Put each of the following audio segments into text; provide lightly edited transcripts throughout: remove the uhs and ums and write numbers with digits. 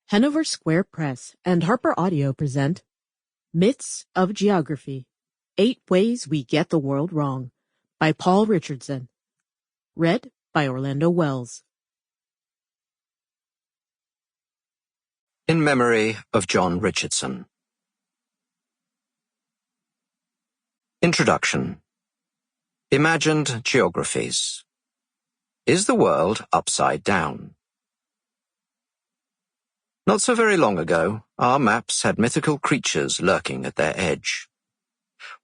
Hanover Square Press and Harper Audio present Myths of Geography, 8 Ways We Get the World Wrong, by Paul Richardson. Read by Orlando Wells. In memory of John Richardson. Introduction. Imagined geographies. Is the world upside down? Not so very long ago, our maps had mythical creatures lurking at their edge.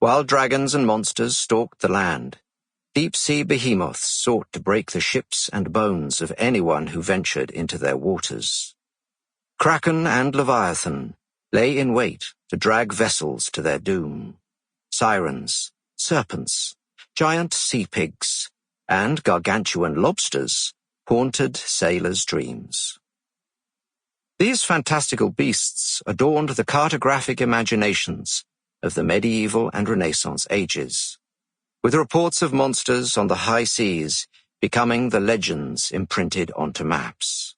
While dragons and monsters stalked the land, deep-sea behemoths sought to break the ships and bones of anyone who ventured into their waters. Kraken and Leviathan lay in wait to drag vessels to their doom. Sirens, serpents, giant sea pigs, and gargantuan lobsters haunted sailors' dreams. These fantastical beasts adorned the cartographic imaginations of the medieval and Renaissance ages, with reports of monsters on the high seas becoming the legends imprinted onto maps.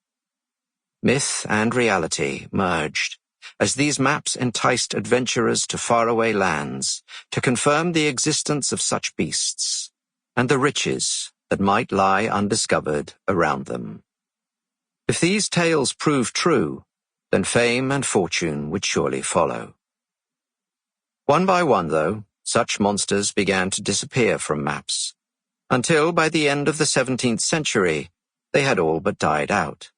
Myth and reality merged as these maps enticed adventurers to faraway lands to confirm the existence of such beasts and the riches that might lie undiscovered around them. If these tales proved true, then fame and fortune would surely follow. One by one, though, such monsters began to disappear from maps, until by the end of the 17th century, they had all but died out.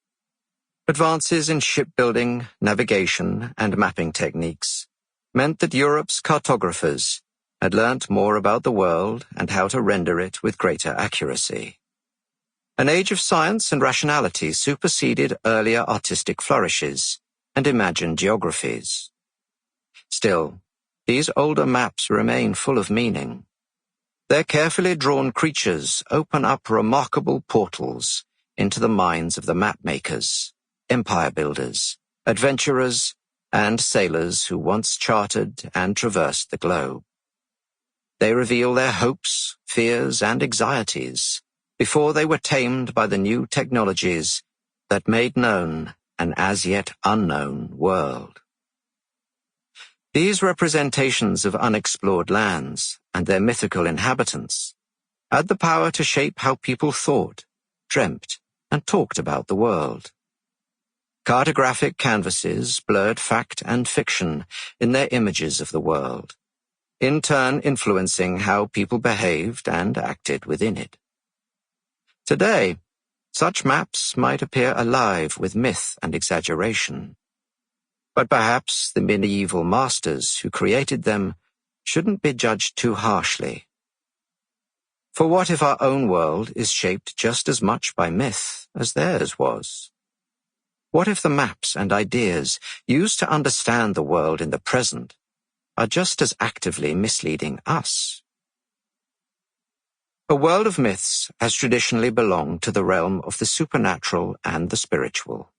Advances in shipbuilding, navigation, and mapping techniques meant that Europe's cartographers had learnt more about the world and how to render it with greater accuracy. An age of science and rationality superseded earlier artistic flourishes and imagined geographies. Still, these older maps remain full of meaning. Their carefully drawn creatures open up remarkable portals into the minds of the map-makers, empire builders, adventurers, and sailors who once charted and traversed the globe. They reveal their hopes, fears, and anxieties before they were tamed by the new technologies that made known an as-yet unknown world. These representations of unexplored lands and their mythical inhabitants had the power to shape how people thought, dreamt, and talked about the world. Cartographic canvases blurred fact and fiction in their images of the world, in turn influencing how people behaved and acted within it. Today, such maps might appear alive with myth and exaggeration. But perhaps the medieval masters who created them shouldn't be judged too harshly. For what if our own world is shaped just as much by myth as theirs was? What if the maps and ideas used to understand the world in the present are just as actively misleading us? A world of myths has traditionally belonged to the realm of the supernatural and the spiritual.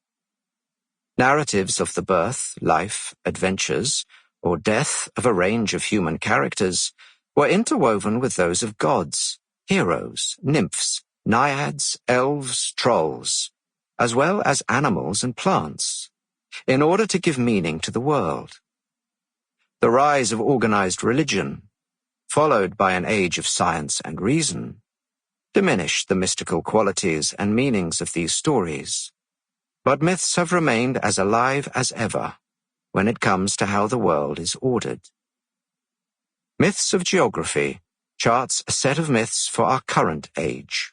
Narratives of the birth, life, adventures, or death of a range of human characters were interwoven with those of gods, heroes, nymphs, naiads, elves, trolls, as well as animals and plants, in order to give meaning to the world. The rise of organized religion, followed by an age of science and reason, diminished the mystical qualities and meanings of these stories. But myths have remained as alive as ever when it comes to how the world is ordered. Myths of Geography charts a set of myths for our current age,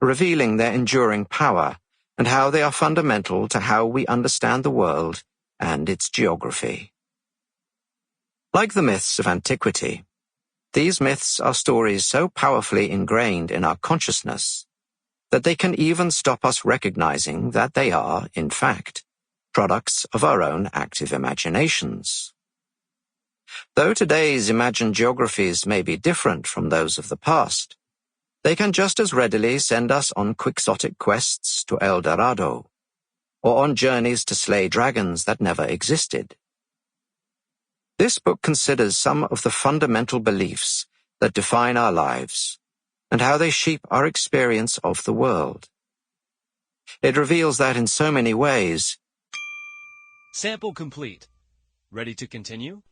revealing their enduring power and how they are fundamental to how we understand the world and its geography. Like the myths of antiquity, these myths are stories so powerfully ingrained in our consciousness that they can even stop us recognizing that they are, in fact, products of our own active imaginations. Though today's imagined geographies may be different from those of the past, they can just as readily send us on quixotic quests to El Dorado, or on journeys to slay dragons that never existed. This book considers some of the fundamental beliefs that define our lives and how they shape our experience of the world. It reveals that in so many ways, Sample complete. Ready to continue?